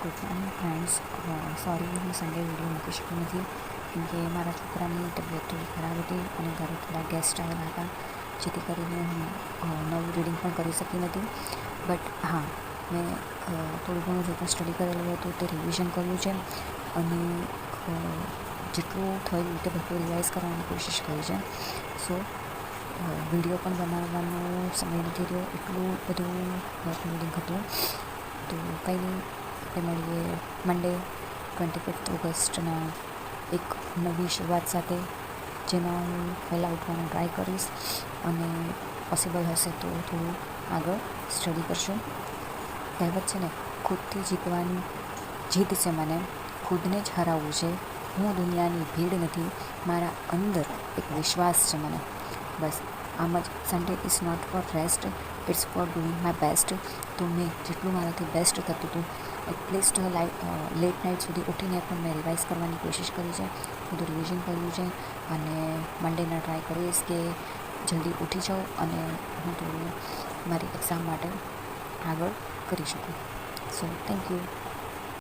Good morning friends. Sorry, હું Sunday video મૂકી શકી નથી કેમ કે મારા છોકરાની તબિયત થોડી ખરાબ હતી અને ઘરે થોડા ગેસ્ટ આવેલા હતા, જેથી કરીને હું નવું રીડિંગ પણ કરી શકી નથી. બટ હા, મેં થોડું ઘણું જે પણ સ્ટડી કરેલું હતું તે રિવિઝન કર્યું છે અને જેટલું થયું તે બધું રિવાઇઝ કરવાની કોશિશ કરી છે. સો વિડીયો પણ બનાવવાનો સમય નથી રહ્યો, એટલું બધું રીડિંગ હતું. તો કંઈ નહીં, આપણે મળીએ મંડે 25th ઓગસ્ટના એક નવી શરૂઆત સાથે, જેમાં હું વહેલા ઉઠવાનો ટ્રાય કરીશ અને પોસિબલ હશે તો થોડું આગળ સ્ટડી કરશું. કહેવત છે ને, ખુદથી જીતવાની જીત છે, મને ખુદને જ હરાવવું છે. હું દુનિયાની ભીડ નથી, મારા અંદર એક વિશ્વાસ છે મને. બસ આમ જ. Sunday is not for rest, it's for doing my best. તો મેં જેટલું મારાથી બેસ્ટ થતું હતું, એટલીસ્ટ લેટ નાઇટ સુધી ઉઠીને પણ મેં રિવાઇઝ કરવાની કોશિશ કરી છે, બધું રિવિઝન કર્યું છે અને મંડેના ટ્રાય કરીશ કે જલ્દી ઉઠી જાઉં અને હું થોડું મારી એક્ઝામ માટે આગળ કરી શકું. So thank you.